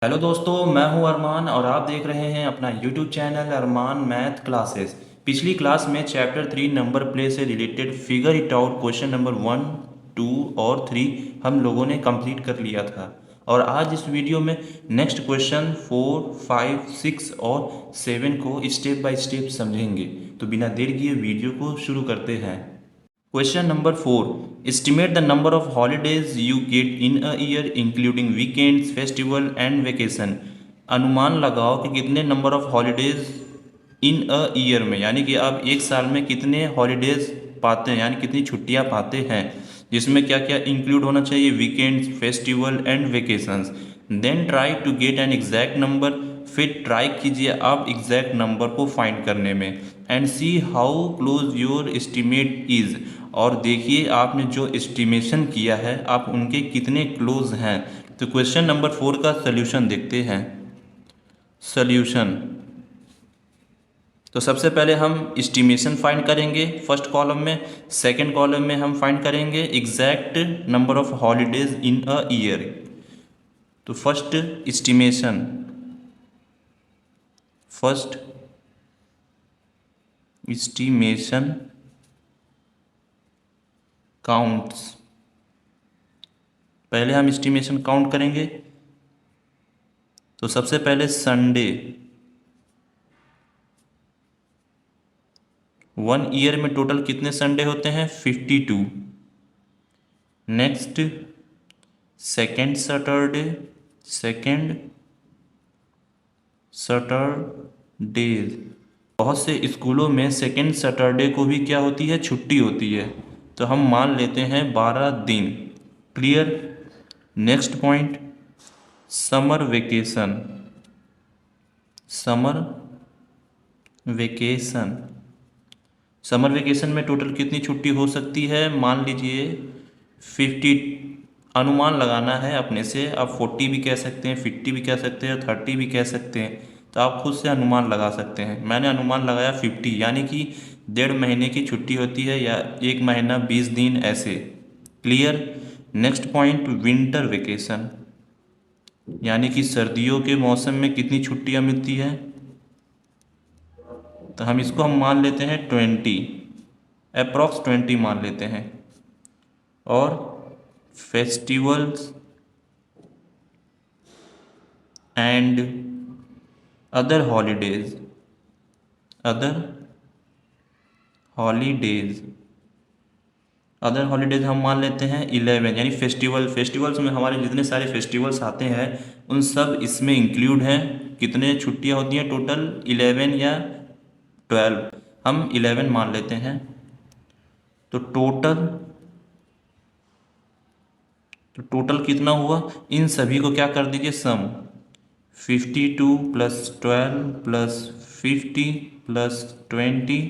Hello दोस्तों, मैं हूं अरमान और आप देख रहे हैं अपना यूट्यूब चैनल अरमान मैथ क्लासेस। पिछली क्लास में चैप्टर 3 नंबर प्ले से related figure it out question number 1, 2 और 3 हम लोगों ने कंप्लीट कर लिया था। और आज इस वीडियो में नेक्स्ट क्वेश्चन 4, 5, 6 और 7 को स्टेप बाय स्टेप समझेंगे। तो बिना देर किए वीडियो को शुरू करते हैं। Question number 4. Estimate the number of holidays you get in a year including weekends, festival and vacation. अनुमान लगाओ कि कितने number of holidays in a year में, यानी कि आप एक साल में कितने हॉलीडेज पाते हैं, यानी कितनी छुट्टियां पाते हैं, जिसमें क्या क्या इंक्लूड होना चाहिए, weekends, festival and vacations. Then try to get an exact number. फिर ट्राई कीजिए आप एग्जैक्ट नंबर को फाइंड करने में। And see how close your estimate is. और देखिए आपने जो एस्टिमेशन किया है आप उनके कितने क्लोज हैं। तो क्वेश्चन नंबर 4 का सल्यूशन देखते हैं। सल्यूशन, तो सबसे पहले हम एस्टिमेशन फाइंड करेंगे फर्स्ट कॉलम में। सेकंड कॉलम में हम फाइंड करेंगे exact number of holidays in a year. तो first estimation, first estimation counts. पहले हम एस्टिमेशन काउंट करेंगे। तो सबसे पहले संडे, 1 ईयर में टोटल कितने संडे होते हैं, 52। Next second Saturday, second Saturdays. बहुत से स्कूलों में सेकेंड सैटरडे को भी क्या होती है, छुट्टी होती है। तो हम मान लेते हैं 12 दिन। Clear. Next point, summer vacation, summer vacation. Summer vacation में टोटल कितनी छुट्टी हो सकती है, मान लीजिए 50। अनुमान लगाना है अपने से, आप 40 भी कह सकते हैं, 50 भी कह सकते हैं, 30 भी कह सकते हैं। तो आप खुद से अनुमान लगा सकते हैं। मैंने अनुमान लगाया 50, यानी कि 1.5 महीने की छुट्टी होती है, या 1 महीना 20 दिन ऐसे। Clear. Next point, winter vacation, यानी कि सर्दियों के मौसम में कितनी छुट्टियां मिलती है। तो हम मान लेते हैं 20, अप्रॉक्स 20 मान लेते हैं। और festivals and other holidays, other holidays, other holidays हम मान लेते हैं 11, यानी फेस्टिवल्स में हमारे जितने सारे फेस्टिवल्स आते हैं उन सब इसमें इंक्लूड हैं। कितने छुट्टियां होती हैं टोटल, 11 या 12, हम 11 मान लेते हैं। तो टोटल कितना हुआ, इन सभी को क्या कर दीजिए, सम। 52 + 12 + 50 + 20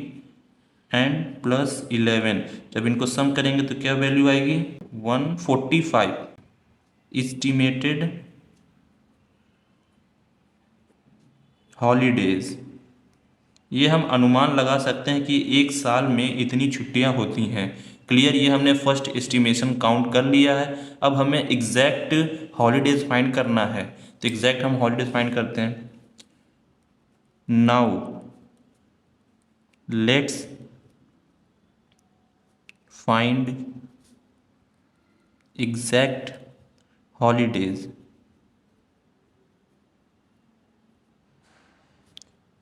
एंड +11। जब इनको सम करेंगे तो क्या वैल्यू आएगी, 145। इस्टीमेटेड हॉलीडेज, ये हम अनुमान लगा सकते हैं कि एक साल में इतनी छुट्टियां होती हैं। क्लियर। ये हमने फर्स्ट एस्टिमेशन काउंट कर लिया है। अब हमें एग्जैक्ट हॉलीडेज फाइंड करना है। तो एग्जैक्ट हम हॉलीडेज फाइंड करते हैं। Now let's find exact holidays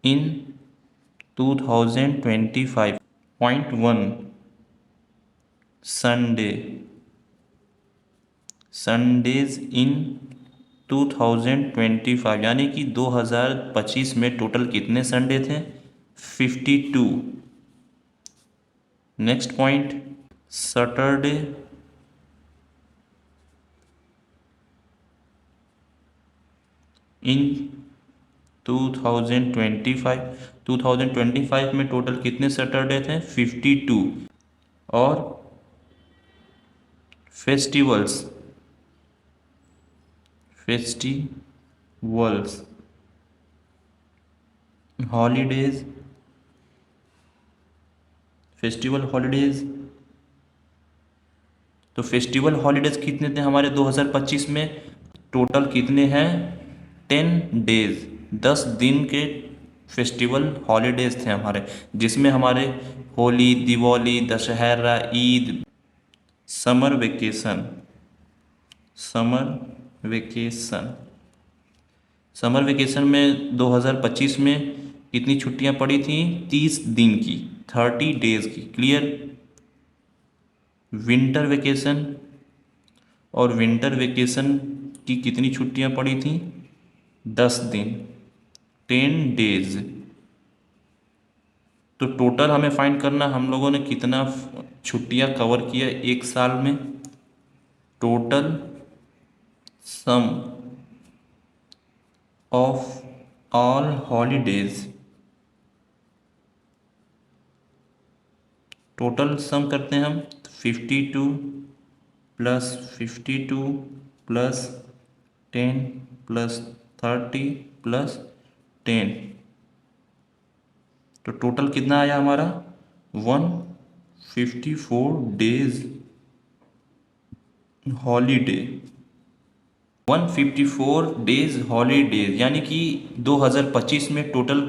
in 2025। Point 1, Sunday, Sundays इन 2025, यानी कि 2025 में टोटल कितने संडे थे, 52। नेक्स्ट पॉइंट, सैटरडे इन 2025 में टोटल कितने सैटरडे थे, 52। और फेस्टिवल्स हॉलीडेज, फेस्टिवल हॉलीडेज। तो फेस्टिवल हॉलीडेज कितने थे हमारे 2025 में, टोटल कितने हैं, 10 डेज 10 दिन के फेस्टिवल हॉलीडेज थे हमारे, जिसमें हमारे Holi, Diwali, Dussehra, Eid, summer vacation summer vacation summer vacation में 2025 में कितनी छुट्टियां पड़ी थी? 30 दिन की, 30 डेज की। क्लियर? विंटर वेकेशन, और विंटर वेकेशन की कितनी छुट्टियां पड़ी थी? 10 दिन, 10 डेज। तो टोटल हमें फाइंड करना, हम लोगों ने कितना छुट्टियां कवर किया एक साल में। Total sum of all holidays, total sum करते हैं हम। 52 प्लस 52 प्लस 10 प्लस 30 प्लस 10, तो टोटल कितना आया हमारा? 154 डेज हॉलीडे। 154 डेज हॉलीडेज, यानी कि 2025 में टोटल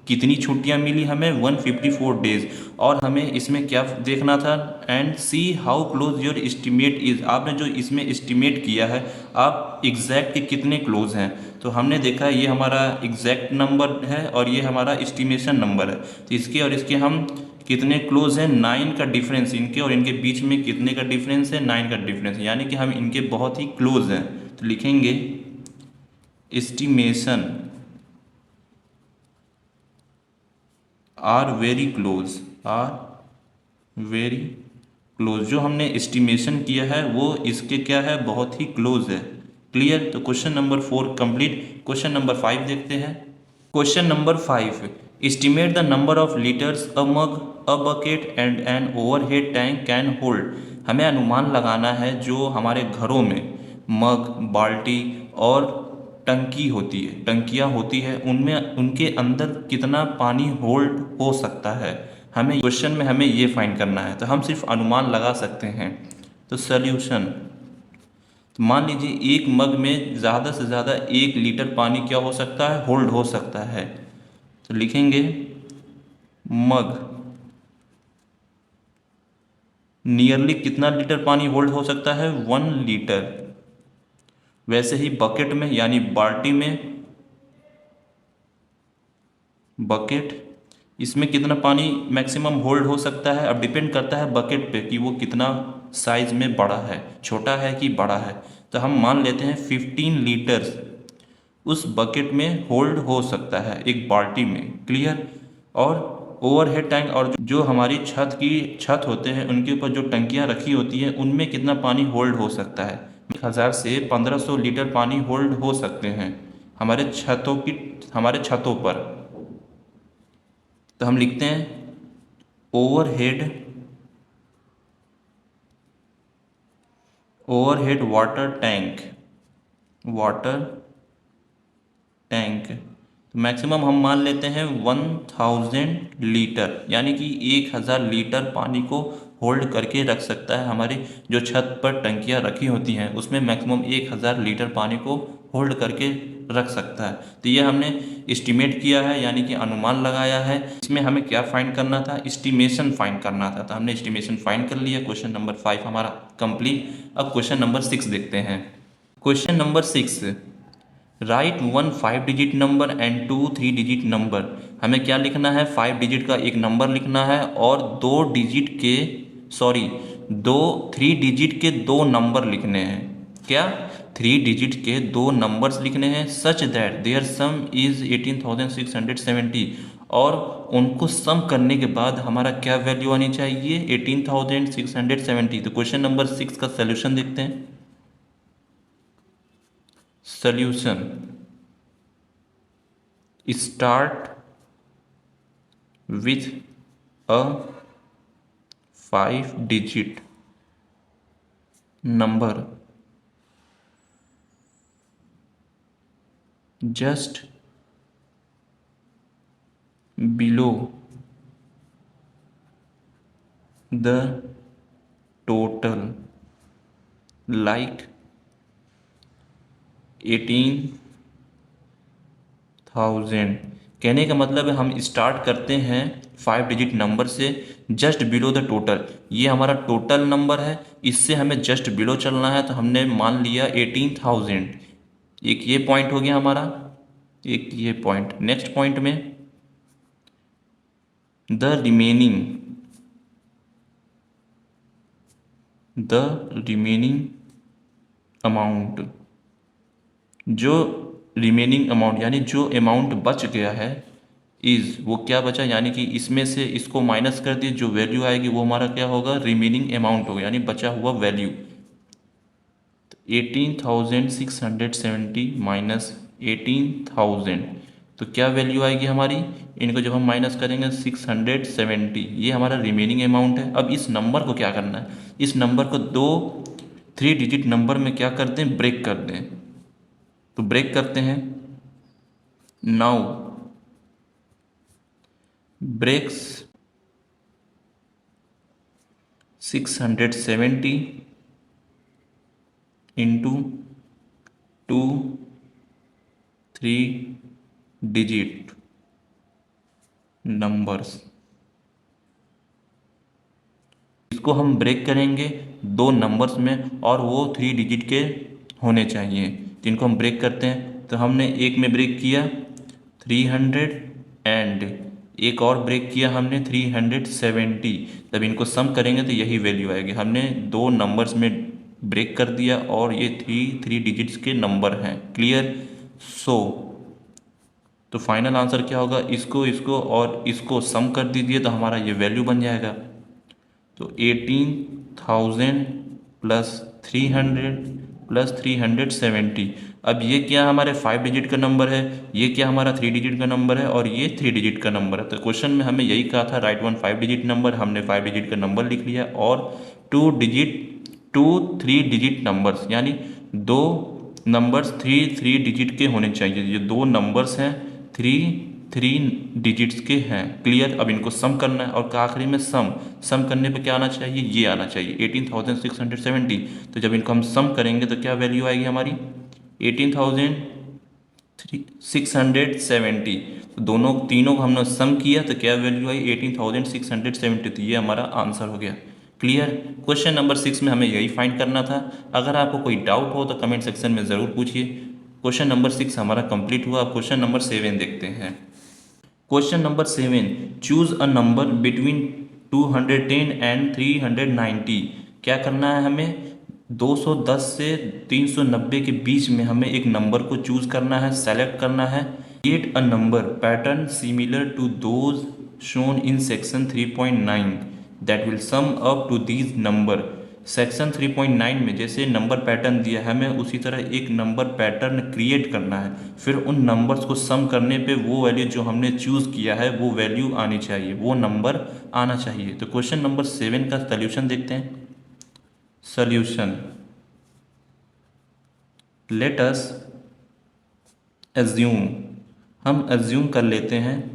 कितनी छुट्टियां मिली हमें? 154 डेज। और हमें इसमें क्या देखना था? And see how close your estimate is. आपने जो इसमें एस्टिमेट किया है, आप एग्जैक्ट के कितने क्लोज हैं। तो हमने देखा ये हमारा एग्जैक्ट नंबर है और ये हमारा एस्टिमेशन नंबर है। तो इसके और इसके हम कितने क्लोज हैं? 9 का डिफरेंस, इनके और इनके बीच में कितने का डिफरेंस है? 9 का डिफरेंस, यानी कि हम इनके बहुत ही क्लोज हैं। तो लिखेंगे estimation are very close, are very close. जो हमने एस्टिमेशन किया है वो इसके क्या है? बहुत ही क्लोज है। क्लियर? तो question number 4 complete. Question number 5 देखते हैं। Question number 5, estimate the number of litres a mug, a bucket and an overhead tank can hold. हमें अनुमान लगाना है जो हमारे घरों में मग, बाल्टी और टंकी होती है, टंकियाँ होती है, उनमें उनके अंदर कितना पानी होल्ड हो सकता है। हमें क्वेश्चन में हमें ये फाइंड करना है, तो हम सिर्फ अनुमान लगा सकते हैं। तो सल्यूशन, तो मान लीजिए एक मग में ज़्यादा से ज़्यादा 1 लीटर पानी क्या हो सकता है? होल्ड हो सकता है। तो लिखेंगे मग नियरली कितना लीटर पानी होल्ड हो सकता है? 1 लीटर। वैसे ही बकेट में यानी बाल्टी में, बकेट, इसमें कितना पानी मैक्सिमम होल्ड हो सकता है? अब डिपेंड करता है बकेट पे कि वो कितना साइज में बड़ा है, छोटा है कि बड़ा है। तो हम मान लेते हैं 15 लीटर्स उस बकेट में होल्ड हो सकता है एक बाल्टी में। क्लियर? और ओवरहेड टैंक और जो हमारी छत होते हैं उनके ऊपर जो टंकियां रखी होती हैं उनमें कितना पानी होल्ड हो सकता है? 1000 से 1500 लीटर पानी होल्ड हो सकते हैं हमारे छतों पर। तो हम लिखते हैं ओवरहेड ओवरहेड वाटर टैंक, तो मैक्सिमम हम मान लेते हैं 1000 लीटर, यानी कि 1000 लीटर पानी को होल्ड करके रख सकता है। हमारी जो छत पर टंकियाँ रखी होती हैं उसमें मैक्सिमम 1000 लीटर पानी को होल्ड करके रख सकता है। तो ये हमने एस्टिमेट किया है, यानी कि अनुमान लगाया है। इसमें हमें क्या फाइंड करना था? एस्टिमेशन फाइंड करना था। तो हमने एस्टिमेशन फाइंड कर लिया। क्वेश्चन नंबर 5 हमारा कंप्लीट। अब क्वेश्चन नंबर 6 देखते हैं। Question number 6, right 1 5 digit number and 2 3 digit number. हमें क्या लिखना है? 5 डिजिट का एक नंबर लिखना है और 3 डिजिट के 2 नंबर लिखने हैं। क्या? 3 डिजिट के 2 नंबर्स लिखने हैं। Such that there sum is 18,670, और उनको सम करने के बाद हमारा क्या वैल्यू आनी चाहिए? 18,670। तो क्वेश्चन नंबर 6 का सोल्यूशन देखते हैं। Solution, start with a 5 digit number just below the total, like 18 thousand. कहने का मतलब है हम स्टार्ट करते हैं 5 डिजिट नंबर से जस्ट बिलो द टोटल। ये हमारा टोटल नंबर है, इससे हमें जस्ट बिलो चलना है, तो हमने मान लिया 18,000। एक ये पॉइंट हो गया हमारा, एक ये पॉइंट। नेक्स्ट पॉइंट में द रिमेनिंग अमाउंट, जो रिमेनिंग अमाउंट यानी जो अमाउंट बच गया है, इज़ वो क्या बचा, यानी कि इसमें से इसको माइनस कर दिए, जो वैल्यू आएगी वो हमारा क्या होगा, रिमेनिंग अमाउंट होगा, यानी बचा हुआ वैल्यू। 18,670 माइनस 18,000, तो क्या वैल्यू आएगी हमारी, इनको जब हम माइनस करेंगे 670, ये हमारा रिमेनिंग अमाउंट है। अब इस नंबर को क्या करना है, इस नंबर को दो 3 डिजिट नंबर में क्या कर दें, ब्रेक कर दें। तो ब्रेक करते हैं। Now breaks 670 into 2 3 digit numbers, इसको हम ब्रेक करेंगे दो नंबर्स में और वो 3 डिजिट के होने चाहिए। तो इनको हम ब्रेक करते हैं, तो हमने एक में ब्रेक किया 300 एंड एक और ब्रेक किया हमने 370। तब इनको सम करेंगे तो यही वैल्यू आएगी। हमने दो नंबर्स में ब्रेक कर दिया और ये थ्री डिजिट्स के नंबर हैं। क्लियर। सो तो फाइनल आंसर क्या होगा, इसको और इसको सम कर दीजिए तो हमारा ये वैल्यू बन जाएगा। तो 18,000 प्लस 300 प्लस 370। अब ये क्या हमारे 5 डिजिट का नंबर है, ये क्या हमारा 3 डिजिट का नंबर है और ये 3 डिजिट का नंबर है। तो क्वेश्चन में हमें यही कहा था राइट वन 5 डिजिट नंबर, हमने 5 डिजिट का नंबर लिख लिया। और 3 डिजिट नंबर्स, यानी दो नंबर्स 3 डिजिट के होने चाहिए। ये दो नंबर्स हैं 3 डिजिट्स के हैं। क्लियर। अब इनको सम करना है और आखिरी में सम करने पे क्या आना चाहिए, ये आना चाहिए 18,670। तो जब इनको हम सम करेंगे तो क्या वैल्यू आएगी हमारी 18,670। तो दोनों तीनों को हमने सम किया तो क्या वैल्यू आई 18,670। तो ये हमारा आंसर हो गया। क्लियर। क्वेश्चन नंबर 6 में हमें यही फाइंड करना था। अगर आपको कोई डाउट हो तो कमेंट सेक्शन में ज़रूर पूछिए। क्वेश्चन नंबर 6 हमारा कंप्लीट हुआ। क्वेश्चन नंबर 7 देखते हैं। Question number 7, choose a number between 210 and 390। क्या करना है हमें, 210 से 390 के बीच में हमें एक नंबर को चूज करना है, सेलेक्ट करना है। Create a number pattern similar to those shown in section 3.9 that will sum up to these number. Section 3.9 में जैसे नंबर पैटर्न दिया है, हमें उसी तरह एक नंबर पैटर्न क्रिएट करना है। फिर उन नंबर्स को सम करने पे वो वैल्यू जो हमने चूज़ किया है वो वैल्यू आनी चाहिए, वो नंबर आना चाहिए। तो क्वेश्चन नंबर 7 का सल्यूशन देखते हैं। सल्यूशन, लेट अस एज्यूम, हम एज्यूम कर लेते हैं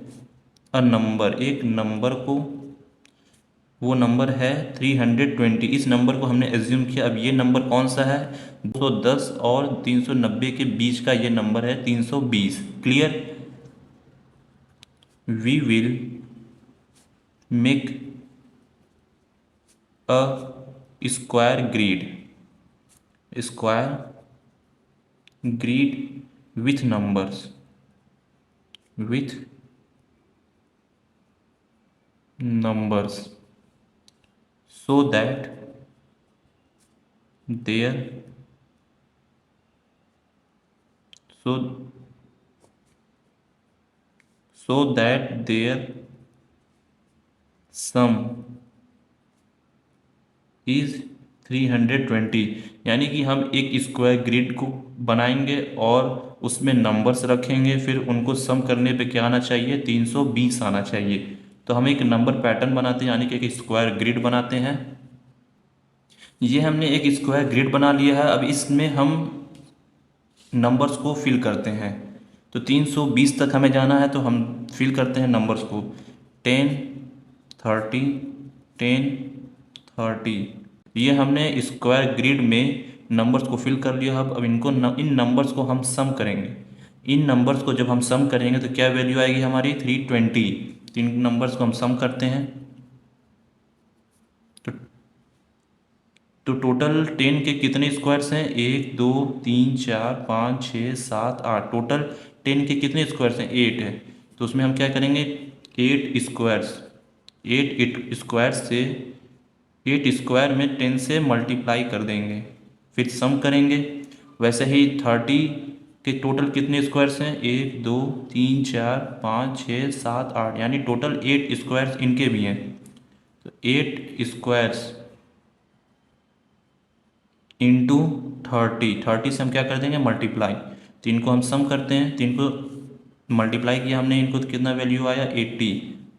अ नंबर, एक नंबर को, वो नंबर है 320। इस नंबर को हमने एज्यूम किया। अब ये नंबर कौन सा है, 210 और 390 के बीच का ये नंबर है 320। Clear. We will make a square grid with numbers so that their so so that their sum is 320। यानी कि हम एक स्क्वायर ग्रिड को बनाएंगे और उसमें नंबर्स रखेंगे, फिर उनको सम करने पे क्या आना चाहिए, 320 आना चाहिए। तो हम एक नंबर पैटर्न बनाते हैं, यानी कि एक स्क्वायर ग्रिड बनाते हैं। ये हमने एक स्क्वायर ग्रिड बना लिया है। अब इसमें हम नंबर्स को फिल करते हैं। तो 320 तक हमें जाना है, तो हम फिल करते हैं नंबर्स को 10 30 10 30। ये हमने स्क्वायर ग्रिड में नंबर्स को फिल कर लिया। अब इनको इन नंबर्स को हम सम करेंगे। इन नंबर्स को जब हम सम करेंगे तो क्या वैल्यू आएगी हमारी 320। इन नंबर्स को हम सम करते हैं तो टोटल 10 के कितने स्क्वायर्स हैं, 1 2 3 4 5 6 7 8। टोटल 10 के कितने स्क्वायर्स हैं, 8 है। तो उसमें हम क्या करेंगे, 8 स्क्वायर्स, 8 स्क्वायर से 8 स्क्वायर में 10 से मल्टीप्लाई कर देंगे, फिर सम करेंगे। वैसे ही 30 के टोटल कितने स्क्वायर्स हैं, 1 2 3 4 5 6 7 8, यानी टोटल 8 स्क्वायर्स इनके भी हैं। तो 8 स्क्वायर्स इंटू 30 से हम क्या कर देंगे, मल्टीप्लाई। तो इनको हम सम करते हैं, तो इनको मल्टीप्लाई किया हमने, इनको तो कितना वैल्यू आया 80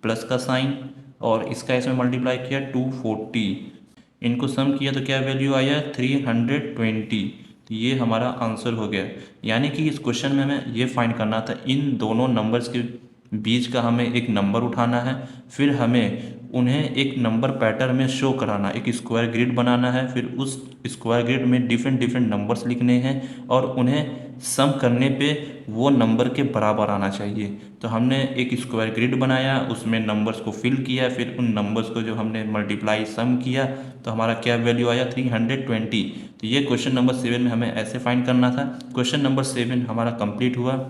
प्लस का साइन, और इसका इसमें मल्टीप्लाई किया 240, इनको सम किया तो क्या वैल्यू आया 320। तो ये हमारा आंसर हो गया। यानी कि इस क्वेश्चन में हमें ये फाइंड करना था, इन दोनों नंबर्स के बीच का हमें एक नंबर उठाना है, फिर हमें उन्हें एक नंबर पैटर्न में शो कराना, एक स्क्वायर ग्रिड बनाना है, फिर उस स्क्वायर ग्रिड में डिफरेंट डिफरेंट नंबर्स लिखने हैं और उन्हें सम करने पे वो नंबर के बराबर आना चाहिए। तो हमने एक स्क्वायर ग्रिड बनाया, उसमें नंबर्स को फिल किया, फिर उन नंबर्स को जो हमने मल्टीप्लाई सम किया तो हमारा क्या वैल्यू आया 320। तो ये क्वेश्चन नंबर 7 में हमें ऐसे फाइंड करना था। क्वेश्चन नंबर 7 हमारा कंप्लीट हुआ।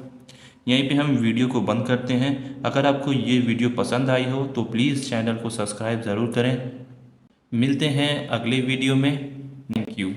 यहीं पे हम वीडियो को बंद करते हैं। अगर आपको ये वीडियो पसंद आई हो तो प्लीज़ चैनल को सब्सक्राइब ज़रूर करें। मिलते हैं अगले वीडियो में। Thank you.